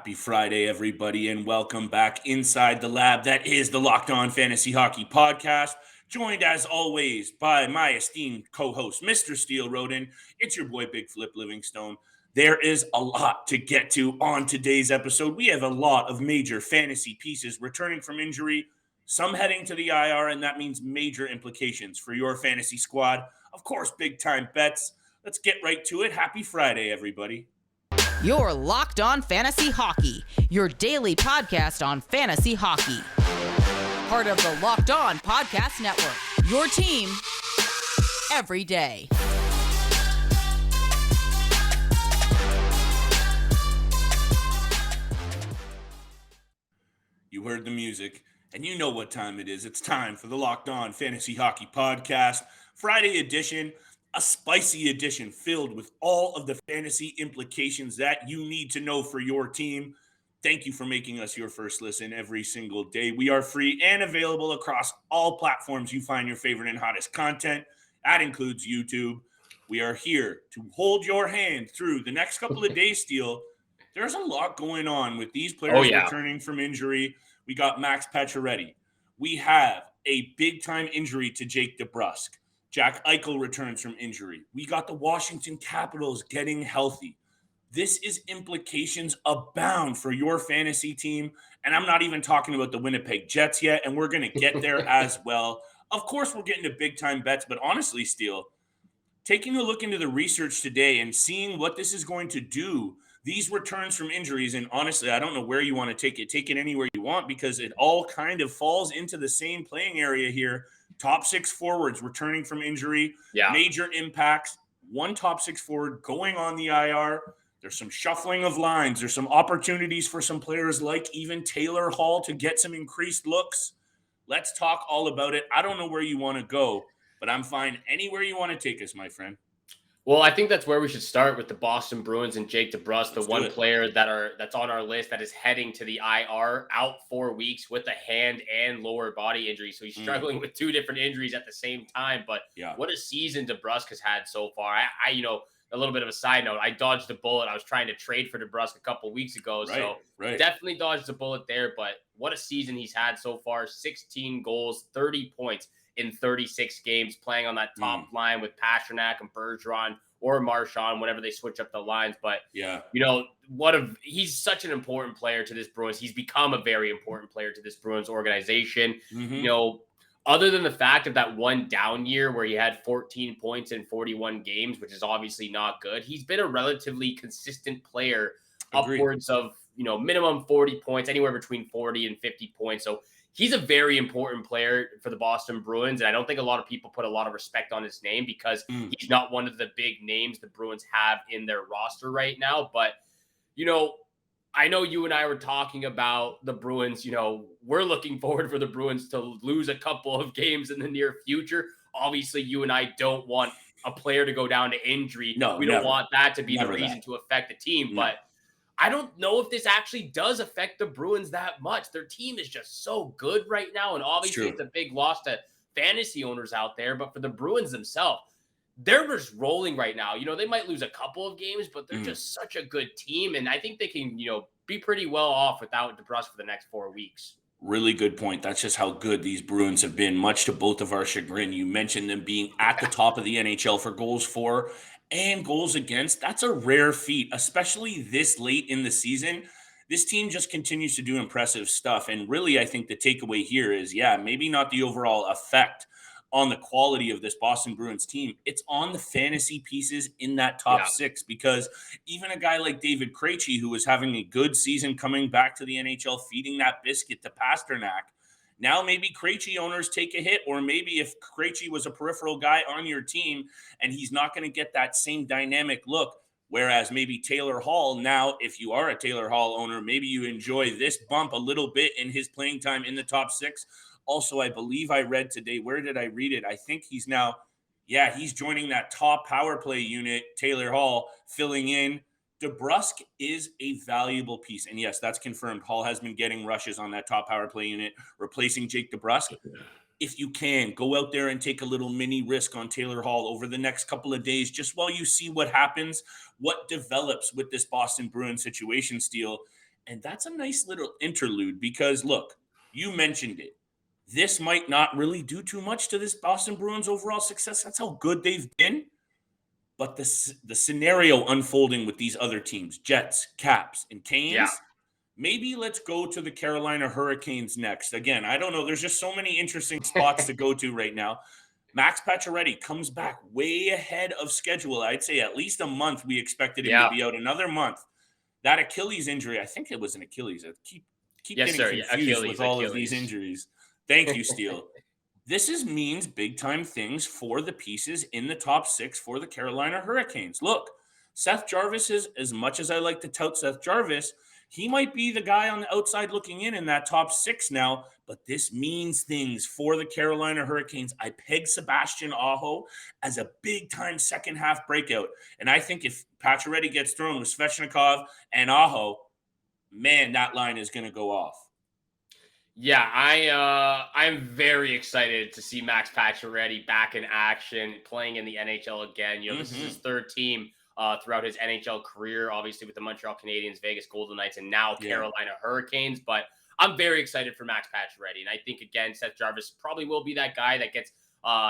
Happy Friday, everybody, and welcome back inside the lab that is the Locked On Fantasy Hockey Podcast. Joined as always by my esteemed co-host, Mr. Steele Roden. It's your boy, Big Flip Livingstone. There is a lot to get to on today's episode. We have a lot of major fantasy pieces returning from injury, some heading to the IR, and that means major implications for your fantasy squad. Of course, big-time bets. Let's get right to it. Happy Friday, everybody. You're Locked On Fantasy Hockey, your daily podcast on fantasy hockey. Part of the Locked On Podcast Network, your team every day. You heard the music, and you know what time it is. It's time for the Locked On Fantasy Hockey Podcast, Friday edition. A spicy edition filled with all of the fantasy implications that you need to know for your team. Thank you for making us your first listen every single day. We are free and available across all platforms you find your favorite and hottest content. That includes YouTube. We are here to hold your hand through the next couple of days, Steele. There's a lot going on with these players returning from injury. We got Max Pacioretty. We have a big-time injury to Jake DeBrusk. Jack Eichel returns from injury. We got the Washington Capitals getting healthy. This is implications abound for your fantasy team. And I'm not even talking about the Winnipeg Jets yet, and we're going to get there as well. Of course, we're getting to big-time bets, but honestly, Steele, taking a look into the research today and seeing what this is going to do, these returns from injuries, and honestly, I don't know where you want to take it anywhere you want because it all kind of falls into the same playing area here. Top six forwards returning from injury, major impacts, one top six forward going on the IR. There's some shuffling of lines. There's some opportunities for some players like even Taylor Hall to get some increased looks. Let's talk all about it. I don't know where you want to go, but I'm fine anywhere you want to take us, my friend. Well, I think that's where we should start with the Boston Bruins and Jake DeBrusk, the one player that's on our list that is heading to the IR, out 4 weeks with a hand and lower body injury. So he's struggling with two different injuries at the same time. But what a season DeBrusk has had so far. I a little bit of a side note, I dodged a bullet. I was trying to trade for DeBrusk a couple weeks ago. Definitely dodged a bullet there. But what a season he's had so far. 16 goals, 30 points in 36 games, playing on that top line with Pastrnak and Bergeron or Marchand, whenever they switch up the lines. But, he's such an important player to this Bruins. He's become a very important player to this Bruins organization. Other than the fact of that one down year where he had 14 points in 41 games, which is obviously not good, he's been a relatively consistent player, upwards of, minimum 40 points, anywhere between 40 and 50 points. So he's a very important player for the Boston Bruins, and I don't think a lot of people put a lot of respect on his name because he's not one of the big names the Bruins have in their roster right now. But, I know you and I were talking about the Bruins. We're looking forward for the Bruins to lose a couple of games in the near future. Obviously, you and I don't want a player to go down to injury. No, we don't want that to be the reason to affect the team. But I don't know if this actually does affect the Bruins that much. Their team is just so good right now. And obviously it's a big loss to fantasy owners out there. But for the Bruins themselves, they're just rolling right now. They might lose a couple of games, but they're just such a good team. And I think they can, be pretty well off without DeBrusk for the next 4 weeks. Really good point. That's just how good these Bruins have been, much to both of our chagrin. You mentioned them being at the top of the NHL for goals for and goals against. That's a rare feat, especially this late in the season. This team just continues to do impressive stuff. And really, I think the takeaway here is, maybe not the overall effect on the quality of this Boston Bruins team. It's on the fantasy pieces in that top six, because even a guy like David Krejci, who was having a good season coming back to the NHL, feeding that biscuit to Pastrnak, now maybe Krejci owners take a hit, or maybe if Krejci was a peripheral guy on your team and he's not going to get that same dynamic look, whereas maybe Taylor Hall, now if you are a Taylor Hall owner, maybe you enjoy this bump a little bit in his playing time in the top six. Also, I believe I read today, where did I read it? I think he's now, he's joining that top power play unit, Taylor Hall, filling in. DeBrusk is a valuable piece. And yes, that's confirmed. Hall has been getting rushes on that top power play unit, replacing Jake DeBrusk. If you can, go out there and take a little mini risk on Taylor Hall over the next couple of days, just while you see what happens, what develops with this Boston Bruins situation, Steele. And that's a nice little interlude because, look, you mentioned it. This might not really do too much to this Boston Bruins overall success. That's how good they've been. But the scenario unfolding with these other teams, Jets, Caps, and Yeah. Canes, maybe let's go to the Carolina Hurricanes next. Again, I don't know. There's just so many interesting spots to go to right now. Max Pacioretty comes back way ahead of schedule. I'd say at least a month we expected him to be out. Another month. That Achilles injury, I think it was an Achilles. I keep Yes, getting sir. confused with all Achilles. of these injuries. Thank you, Steele. This means big-time things for the pieces in the top 6 for the Carolina Hurricanes. Look, Seth Jarvis is, as much as I like to tout Seth Jarvis, he might be the guy on the outside looking in that top 6 now, but this means things for the Carolina Hurricanes. I peg Sebastion Aho as a big-time second-half breakout, and I think if Pacioretty gets thrown with Svechnikov and Aho, man, that line is going to go off. Yeah, I'm very excited to see Max Pacioretty back in action, playing in the NHL again. This is his third team throughout his NHL career, obviously with the Montreal Canadiens, Vegas Golden Knights, and now Carolina Hurricanes. But I'm very excited for Max Pacioretty, and I think again Seth Jarvis probably will be that guy that gets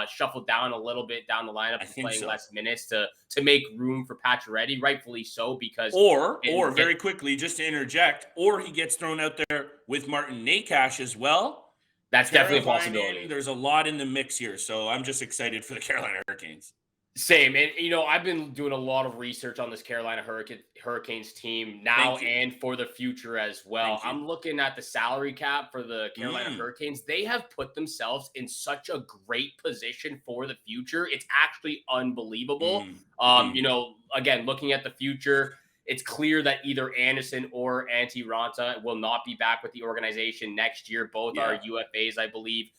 shuffled down a little bit down the lineup and playing less minutes to make room for Pacioretty, rightfully so, because or very quickly, just to interject, or he gets thrown out there with Martin Nicklas as well. That's definitely a possibility. There's a lot in the mix here, so I'm just excited for the Carolina Hurricanes. Same. And, I've been doing a lot of research on this Carolina Hurricanes team now and for the future as well. I'm looking at the salary cap for the Carolina Hurricanes. They have put themselves in such a great position for the future. It's actually unbelievable. Again, looking at the future, it's clear that either Anderson or Antti Raanta will not be back with the organization next year. Both are UFAs, I believe.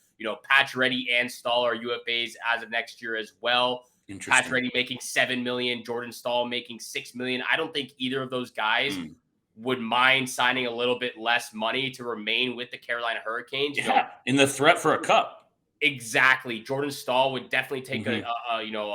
Pacioretty and Stahl are UFAs as of next year as well. Pacioretty making $7 million, Jordan Stahl making $6 million. I don't think either of those guys would mind signing a little bit less money to remain with the Carolina Hurricanes. In the threat for a cup. Exactly. Jordan Stahl would definitely take a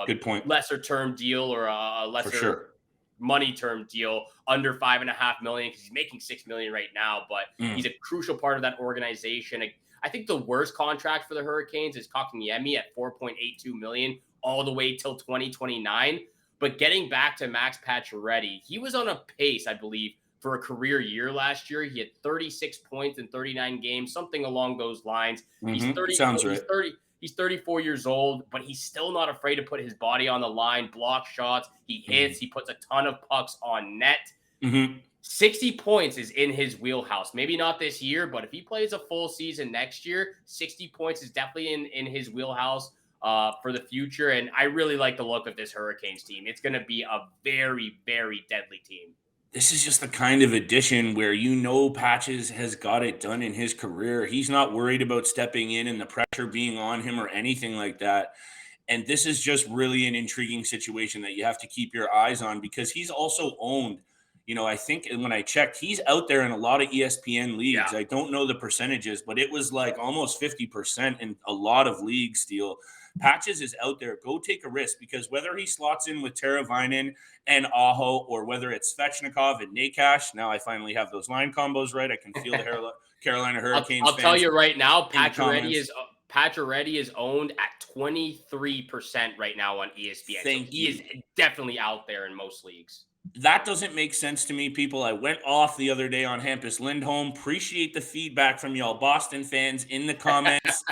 good point, lesser term deal or a lesser money term deal under $5.5 million because he's making $6 million right now. But he's a crucial part of that organization. I think the worst contract for the Hurricanes is Kotkaniemi at $4.82 million. All the way till 2029. But getting back to Max Pacioretty, he was on a pace, I believe, for a career year last year. He had 36 points in 39 games, something along those lines. He's 34 years old, but he's still not afraid to put his body on the line, block shots. He hits. He puts a ton of pucks on net. 60 points is in his wheelhouse. Maybe not this year, but if he plays a full season next year, 60 points is definitely in his wheelhouse for the future. And I really like the look of this Hurricanes team. It's going to be a very, very deadly team. This is just the kind of addition where Patches has got it done in his career. He's not worried about stepping in and the pressure being on him or anything like that. And this is just really an intriguing situation that you have to keep your eyes on because he's also owned. I think when I checked, he's out there in a lot of ESPN leagues. I don't know the percentages, but it was like almost 50% in a lot of leagues still. Patches is out there. Go take a risk because whether he slots in with Teravainen and Aho or whether it's Svechnikov and Nicklas, now I finally have those line combos right. I can feel the Carolina Hurricanes. I'll tell you right now, Pacioretty is owned at 23% right now on ESPN. He is definitely out there in most leagues. That doesn't make sense to me, people. I went off the other day on Hampus Lindholm. Appreciate the feedback from y'all Boston fans in the comments.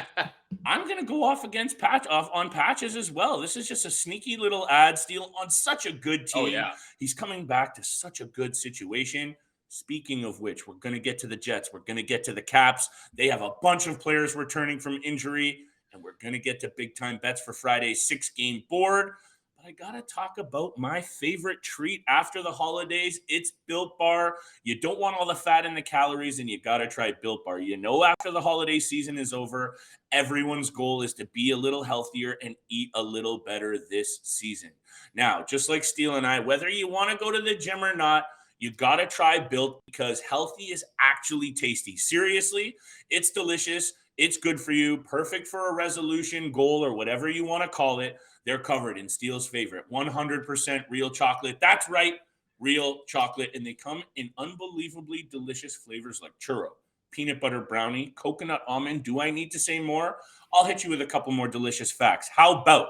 I'm going to go off against on Patches as well. This is just a sneaky little ad steal on such a good team. Oh, yeah. He's coming back to such a good situation. Speaking of which, we're going to get to the Jets. We're going to get to the Caps. They have a bunch of players returning from injury, and we're going to get to big-time bets for Friday's 6-game board. But I got to talk about my favorite treat after the holidays. It's Built Bar. You don't want all the fat and the calories, and you got to try Built Bar. After the holiday season is over, everyone's goal is to be a little healthier and eat a little better this season. Now, just like Steele and I, whether you want to go to the gym or not, you got to try Built because healthy is actually tasty. Seriously, it's delicious. It's good for you. Perfect for a resolution, goal, or whatever you want to call it. They're covered in Steele's favorite 100% real chocolate. That's right, real chocolate, and they come in unbelievably delicious flavors like churro, peanut butter brownie, coconut almond. Do I need to say more? I'll hit you with a couple more delicious facts. How about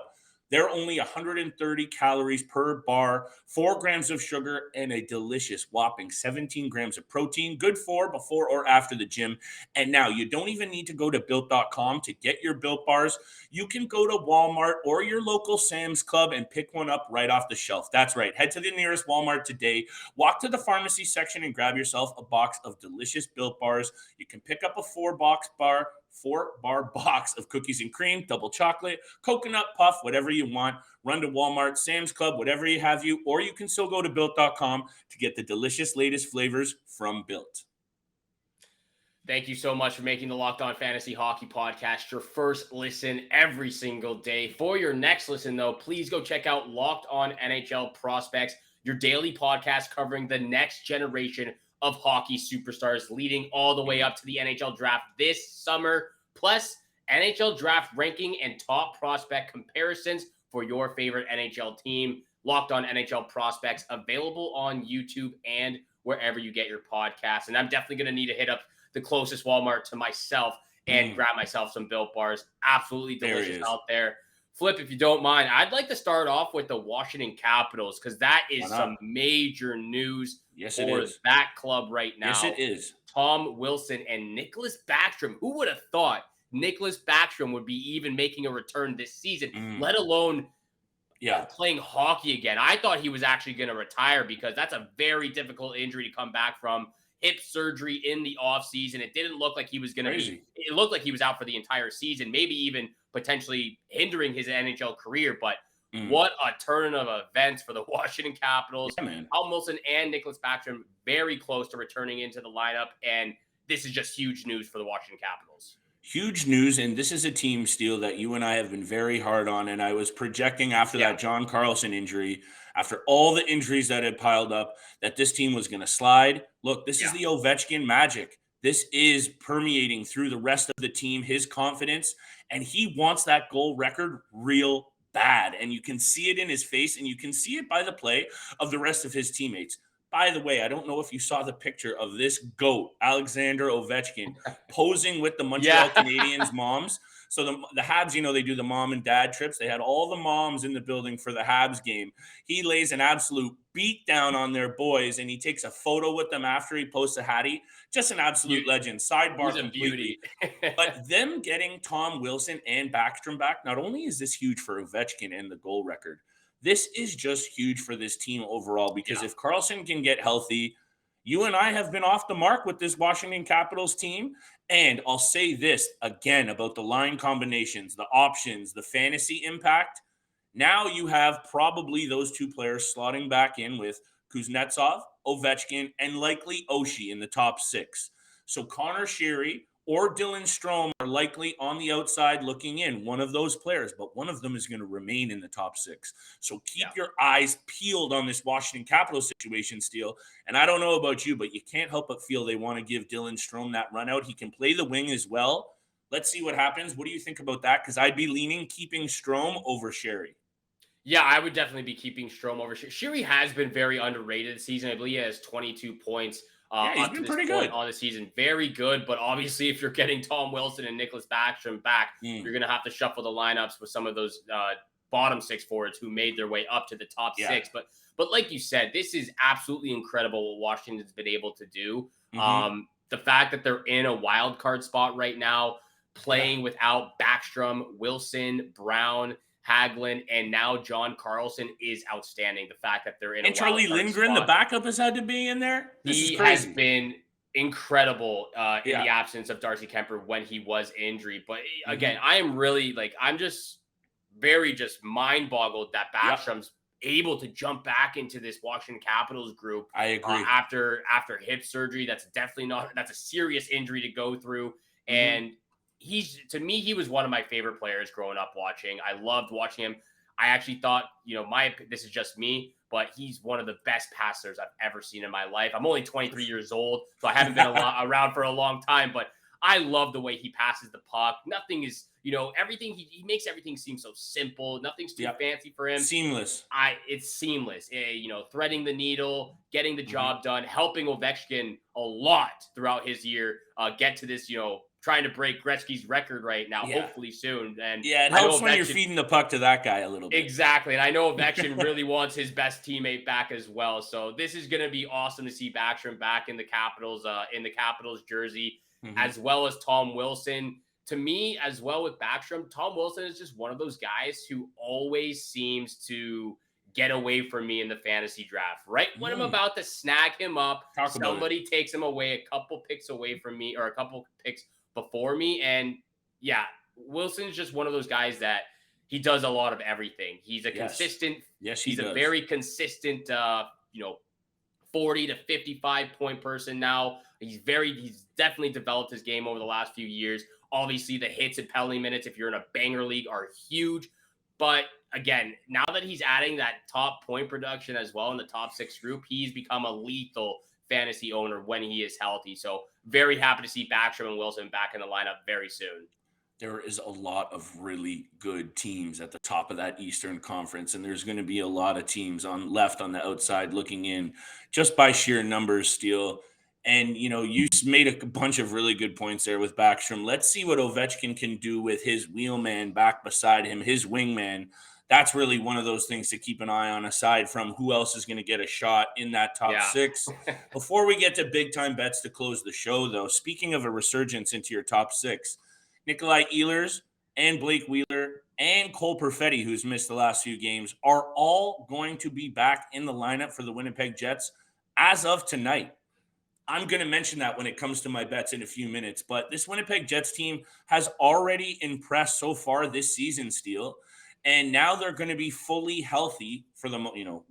they're only 130 calories per bar, 4 grams of sugar, and a delicious whopping 17 grams of protein. Good for before or after the gym. And now you don't even need to go to Built.com to get your Built bars. You can go to Walmart or your local Sam's Club and pick one up right off the shelf. That's right. Head to the nearest Walmart today. Walk to the pharmacy section and grab yourself a box of delicious Built bars. You can pick up a 4-bar box of cookies and cream, double chocolate, coconut puff, whatever you want. Run to Walmart, Sam's Club, whatever you have you, or you can still go to Built.com to get the delicious latest flavors from Built. Thank you so much for making the Locked On Fantasy Hockey Podcast your first listen every single day. For your next listen, though, please go check out Locked On NHL Prospects, your daily podcast covering the next generation of hockey superstars leading all the way up to the NHL draft this summer, plus NHL draft ranking and top prospect comparisons for your favorite NHL team. Locked On NHL Prospects, available on YouTube and wherever you get your podcasts. And I'm definitely going to need to hit up the closest Walmart to myself and grab myself some Built bars. Absolutely delicious out there. Flip, if you don't mind, I'd like to start off with the Washington Capitals, because that is some major news for that club right now. Yes, it is. Tom Wilson and Nicklas Backstrom. Who would have thought Nicklas Backstrom would be even making a return this season, let alone playing hockey again? I thought he was actually going to retire, because that's a very difficult injury to come back from. Hip surgery in the offseason. It didn't look like he was going to be. It looked like he was out for the entire season, maybe even potentially hindering his NHL career. But what a turn of events for the Washington Capitals. Tom Wilson and Nicklas Backstrom very close to returning into the lineup, and this is just huge news for the Washington Capitals. Huge news, and this is a team, Steele, that you and I have been very hard on, and I was projecting after that John Carlson injury, after all the injuries that had piled up, that this team was going to slide. Look, this is the Ovechkin magic. This is permeating through the rest of the team, his confidence, and he wants that goal record real bad, and you can see it in his face, and you can see it by the play of the rest of his teammates. By the way, I don't know if you saw the picture of this GOAT, Alexander Ovechkin, posing with the Montreal Canadiens moms. So the Habs, they do the mom and dad trips. They had all the moms in the building for the Habs game. He lays an absolute beat down on their boys, and he takes a photo with them after he posts a Hattie. Just an absolute legend. Sidebar completely. But them getting Tom Wilson and Backstrom back, not only is this huge for Ovechkin and the goal record, this is just huge for this team overall, because if Carlson can get healthy, you and I have been off the mark with this Washington Capitals team. And I'll say this again about the line combinations, the options, the fantasy impact. Now you have probably those two players slotting back in with Kuznetsov, Ovechkin, and likely Oshie in the top 6. So Connor Sheary or Dylan Strome are likely on the outside looking in, one of those players, but one of them is going to remain in the top 6. So keep your eyes peeled on this Washington Capitals situation, Steele. And I don't know about you, but you can't help but feel they want to give Dylan Strome that run out. He can play the wing as well. Let's see what happens. What do you think about that? Because I'd be leaning keeping Strome over Sheary. Yeah, I would definitely be keeping Strome over Sheary. Sheary has been very underrated this season. I believe he has 22 points. He's been pretty good on the season. Very good, but obviously if you're getting Tom Wilson and Nicklas Backstrom back, you're going to have to shuffle the lineups with some of those bottom 6 forwards who made their way up to the top 6. But like you said, this is absolutely incredible what Washington's been able to do. The fact that they're in a wild card spot right now, playing without Backstrom, Wilson, Brown, Hagelin, and now John Carlson is outstanding. The fact that they're in and Charlie Lindgren, the backup, has had to be in there. He has been incredible in the absence of Darcy Kemper when he was injured. But again, I am really I'm just mind boggled that Backstrom's able to jump back into this Washington Capitals group. I agree. After hip surgery, that's a serious injury to go through. And to me, he was one of my favorite players growing up watching. I loved watching him. I actually thought, this is just me, but he's one of the best passers I've ever seen in my life. I'm only 23 years old, so I haven't been around for a long time, but I love the way he passes the puck. Nothing is, everything he makes everything seem so simple. Nothing's too fancy for him. Seamless. It's seamless. Threading the needle, getting the job done, helping Ovechkin a lot throughout his year. Get to this, trying to break Gretzky's record right now, hopefully soon. And it helps when you're feeding the puck to that guy a little bit. Exactly. And I know Ovechkin really wants his best teammate back as well. So this is going to be awesome to see Backstrom back in the Capitals jersey, as well as Tom Wilson. To me, as well with Backstrom, Tom Wilson is just one of those guys who always seems to get away from me in the fantasy draft. Right when I'm about to snag him up, somebody takes him away a couple picks away from me, or a couple picks before me. And Wilson's just one of those guys that he does a lot of everything. He's a consistent. Yes, he's a very consistent, 40 to 55 point person now. He's definitely developed his game over the last few years. Obviously, the hits and penalty minutes, if you're in a banger league, are huge. But again, now that he's adding that top point production as well in the top 6 group, he's become a lethal fantasy owner when he is healthy. So very happy to see Backstrom and Wilson back in the lineup very soon. There is a lot of really good teams at the top of that Eastern Conference, and there's going to be a lot of teams left on the outside looking in just by sheer numbers, Steele. And, you made a bunch of really good points there with Backstrom. Let's see what Ovechkin can do with his wheelman back beside him, his wingman. That's really one of those things to keep an eye on, aside from who else is going to get a shot in that top 6. Before we get to big-time bets to close the show, though, speaking of a resurgence into your top 6, Nikolaj Ehlers and Blake Wheeler and Cole Perfetti, who's missed the last few games, are all going to be back in the lineup for the Winnipeg Jets as of tonight. I'm going to mention that when it comes to my bets in a few minutes, but this Winnipeg Jets team has already impressed so far this season, Steele, and now they're going to be fully healthy for the,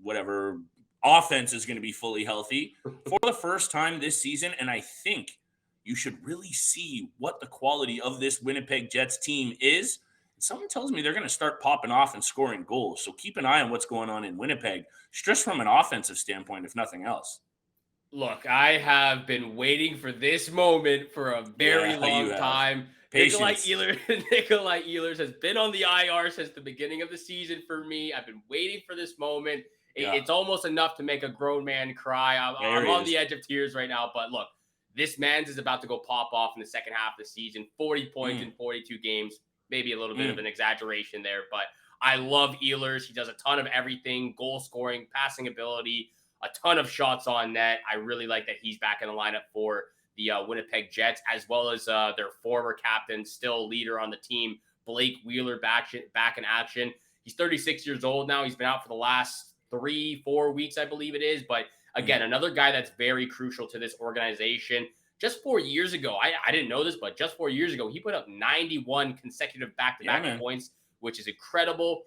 whatever offense is going to be fully healthy for the first time this season, and I think you should really see what the quality of this Winnipeg Jets team is. Someone tells me they're going to start popping off and scoring goals, so keep an eye on what's going on in Winnipeg, just from an offensive standpoint, if nothing else. Look, I have been waiting for this moment for a very long time. Nikolaj Ehlers has been on the IR since the beginning of the season for me. I've been waiting for this moment. It's almost enough to make a grown man cry. I'm on the edge of tears right now. But look, this man's is about to go pop off in the second half of the season. 40 points in 42 games. Maybe a little bit of an exaggeration there. But I love Ehlers. He does a ton of everything. Goal scoring, passing ability, a ton of shots on net. I really like that he's back in the lineup for the Winnipeg Jets, as well as their former captain, still leader on the team, Blake Wheeler, back in action. He's 36 years old now. He's been out for the last 3-4 weeks, I believe it is. But again, another guy that's very crucial to this organization. Just 4 years ago, I didn't know this, but just 4 years ago, he put up 91 consecutive back-to-back points, which is incredible.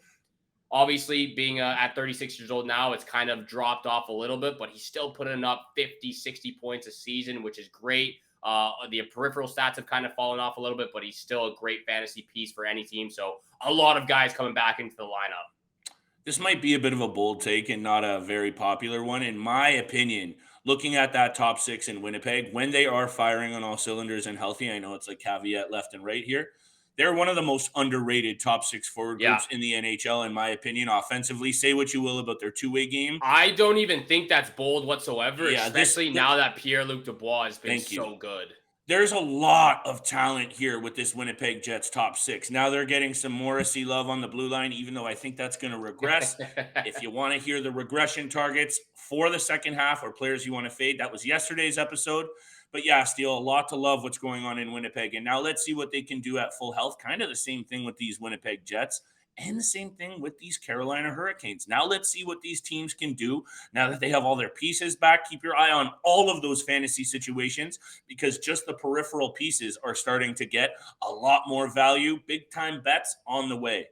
Obviously, being at 36 years old now, it's kind of dropped off a little bit, but he's still putting up 50, 60 points a season, which is great. The peripheral stats have kind of fallen off a little bit, but he's still a great fantasy piece for any team. So a lot of guys coming back into the lineup. This might be a bit of a bold take and not a very popular one. In my opinion, looking at that top 6 in Winnipeg, when they are firing on all cylinders and healthy, I know it's like caveat left and right here, they're one of the most underrated top 6 forward groups in the NHL, in my opinion, offensively. Say what you will about their two-way game. I don't even think that's bold whatsoever, especially now that Pierre-Luc Dubois has been so good. There's a lot of talent here with this Winnipeg Jets top 6. Now they're getting some Morrissey love on the blue line, even though I think that's going to regress. If you want to hear the regression targets for the second half or players you want to fade, that was yesterday's episode. But yeah, Steele, a lot to love what's going on in Winnipeg. And now let's see what they can do at full health. Kind of the same thing with these Winnipeg Jets and the same thing with these Carolina Hurricanes. Now let's see what these teams can do now that they have all their pieces back. Keep your eye on all of those fantasy situations because just the peripheral pieces are starting to get a lot more value. Big time bets on the way.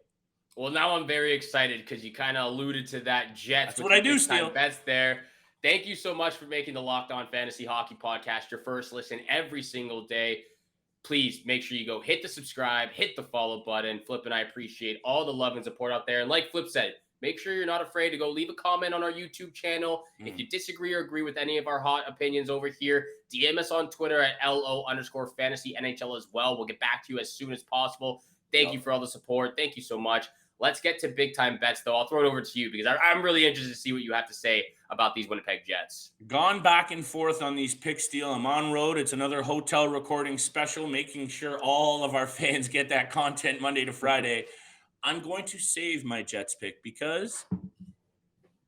Well, now I'm very excited because you kind of alluded to that Jets. That's what I do, Steele. Bets there. Thank you so much for making the Locked On Fantasy Hockey Podcast your first listen every single day. Please make sure you go hit the subscribe, hit the follow button. Flip and I appreciate all the love and support out there. And like Flip said, make sure you're not afraid to go leave a comment on our YouTube channel. If you disagree or agree with any of our hot opinions over here, DM us on Twitter at LO_fantasy NHL as well. We'll get back to you as soon as possible. Thank you for all the support. Thank you so much. Let's get to big time bets, though. I'll throw it over to you because I'm really interested to see what you have to say about these Winnipeg Jets. Gone back and forth on these picks, Steele. I'm on road. It's another hotel recording special, making sure all of our fans get that content Monday to Friday. I'm going to save my Jets pick because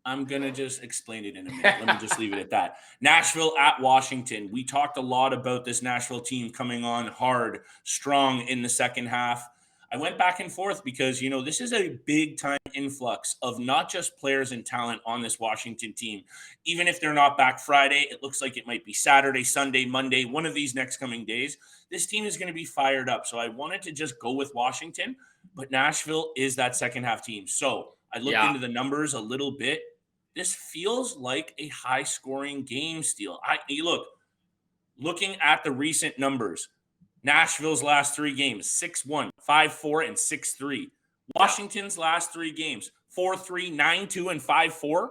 I'm going to just explain it in a minute. Let me just leave it at that. Nashville at Washington. We talked a lot about this Nashville team coming on hard, strong in the second half. I went back and forth because, this is a big time influx of not just players and talent on this Washington team. Even if they're not back Friday, it looks like it might be Saturday, Sunday, Monday, one of these next coming days. This team is going to be fired up. So I wanted to just go with Washington, but Nashville is that second half team. So I looked into the numbers a little bit. This feels like a high scoring game, Steele. Looking at the recent numbers, Nashville's last 3 games, 6-1, 5-4, and 6-3. Washington's last 3 games, 4-3, 9-2, and 5-4.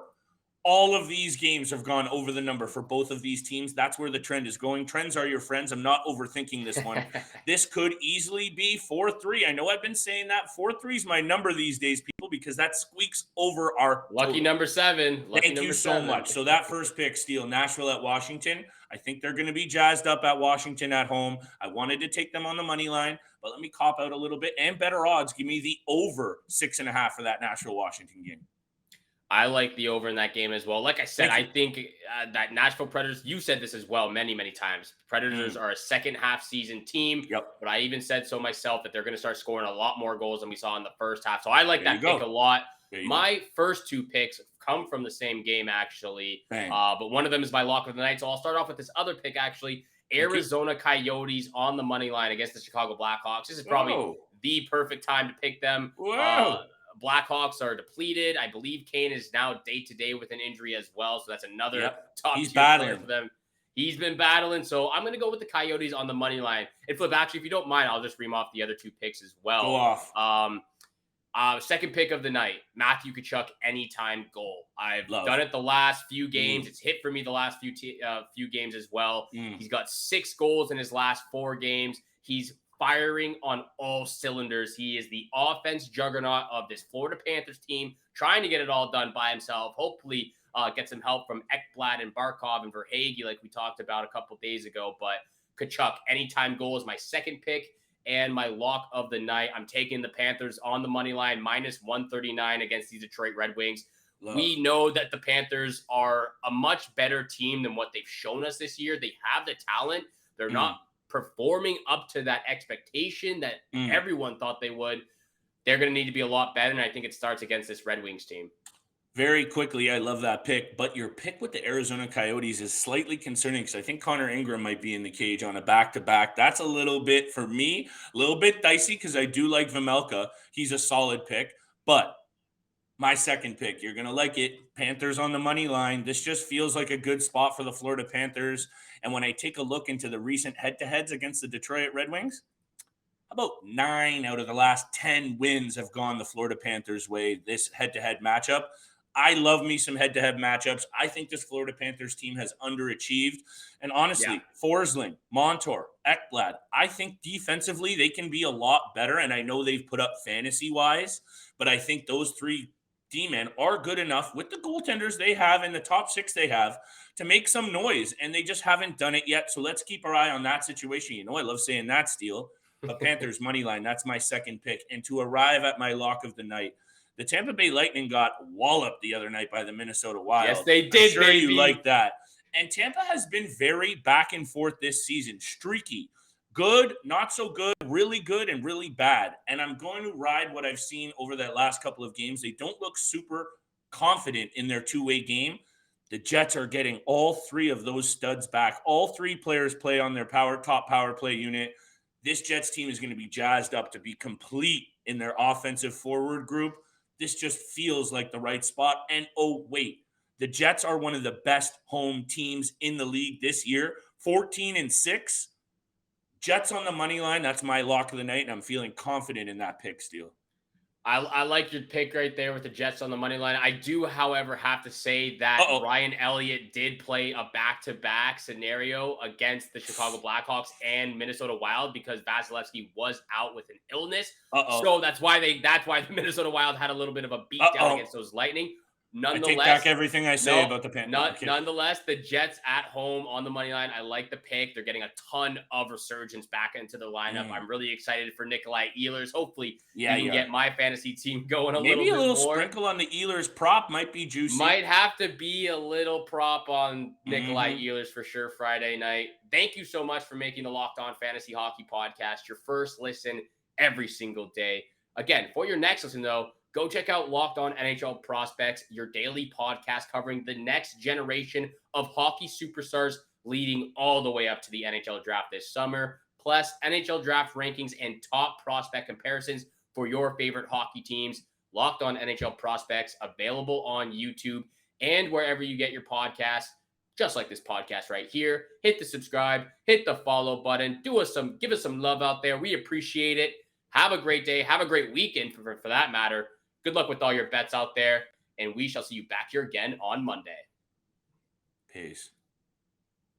All of these games have gone over the number for both of these teams. That's where the trend is going. Trends are your friends. I'm not overthinking this one. This could easily be 4-3. I know I've been saying that. 4-3 is my number these days, people, because that squeaks over our lucky total. Number 7. Thank you so much. So that first pick, Steele, Nashville at Washington. I think they're going to be jazzed up at Washington at home. I wanted to take them on the money line, but let me cop out a little bit and better odds. Give me the over 6.5 for that Nashville-Washington game. I like the over in that game as well. Like I said, I think that Nashville Predators, you said this as well many, many times. Predators are a second half season team. But I even said so myself that they're going to start scoring a lot more goals than we saw in the first half. So I like that pick a lot. My first 2 picks come from the same game, actually. But one of them is my lock of the night. So I'll start off with this other pick, actually. Arizona Coyotes on the money line against the Chicago Blackhawks. This is probably the perfect time to pick them. Blackhawks are depleted. I believe Kane is now day-to-day with an injury as well. So that's another top-tier player for them. He's been battling. So I'm going to go with the Coyotes on the money line. And Flip, actually, if you don't mind, I'll just ream off the other 2 picks as well. Go off. Second pick of the night, Matthew Tkachuk anytime goal. I've done it the last few games. It's hit for me the last few games as well. He's got 6 goals in his last 4 games. He's firing on all cylinders. He is the offense juggernaut of this Florida Panthers team, trying to get it all done by himself. Hopefully get some help from Ekblad and Barkov and Verhaeghe like we talked about a couple days ago. But Tkachuk, anytime goal is my second pick. And my lock of the night, I'm taking the Panthers on the money line, -139 against the Detroit Red Wings. We know that the Panthers are a much better team than what they've shown us this year. They have the talent. They're not performing up to that expectation that everyone thought they would. They're going to need to be a lot better, and I think it starts against this Red Wings team. Very quickly, I love that pick, but your pick with the Arizona Coyotes is slightly concerning because I think Connor Ingram might be in the cage on a back-to-back. That's a little bit, for me, a little bit dicey because I do like Vejmelka. He's a solid pick, but my second pick, you're going to like it. Panthers on the money line. This just feels like a good spot for the Florida Panthers. And when I take a look into the recent head-to-heads against the Detroit Red Wings, about 9 out of the last 10 wins have gone the Florida Panthers' way, this head-to-head matchup. I love me some head-to-head matchups. I think this Florida Panthers team has underachieved. And honestly, Forsling, Montour, Ekblad, I think defensively they can be a lot better. And I know they've put up fantasy-wise, but I think those 3 D-men are good enough with the goaltenders they have and the top 6 they have to make some noise. And they just haven't done it yet. So let's keep our eye on that situation. You know, I love saying that, Steele. But Panthers money line, that's my second pick. And to arrive at my lock of the night, the Tampa Bay Lightning got walloped the other night by the Minnesota Wild. Yes, they did, I'm sure you like that. And Tampa has been very back and forth this season. Streaky. Good, not so good, really good, and really bad. And I'm going to ride what I've seen over that last couple of games. They don't look super confident in their two-way game. The Jets are getting all 3 of those studs back. All 3 players play on their top power play unit. This Jets team is going to be jazzed up to be complete in their offensive forward group. This just feels like the right spot. And, oh, wait, the Jets are one of the best home teams in the league this year, 14-6. Jets on the money line, that's my lock of the night, and I'm feeling confident in that pick, Steele. I like your pick right there with the Jets on the money line. I do, however, have to say that Ryan Elliott did play a back-to-back scenario against the Chicago Blackhawks and Minnesota Wild because Vasilevsky was out with an illness. So that's why the Minnesota Wild had a little bit of a beatdown against those Lightning. Nonetheless, I take back everything I say about the Panthers. Nonetheless, the Jets at home on the money line. I like the pick. They're getting a ton of resurgence back into the lineup. I'm really excited for Nikolaj Ehlers. Hopefully, he can get my fantasy team going a little bit more. Maybe a little sprinkle on the Ehlers prop might be juicy. Might have to be a little prop on Nikolaj Ehlers for sure Friday night. Thank you so much for making the Locked On Fantasy Hockey Podcast your first listen every single day. Again, for your next listen, though, go check out Locked On NHL Prospects, your daily podcast covering the next generation of hockey superstars leading all the way up to the NHL draft this summer, plus NHL draft rankings and top prospect comparisons for your favorite hockey teams. Locked On NHL Prospects, available on YouTube and wherever you get your podcasts, just like this podcast right here. Hit the subscribe, hit the follow button, give us some love out there. We appreciate it. Have a great day. Have a great weekend for that matter. Good luck with all your bets out there, and we shall see you back here again on Monday. Peace.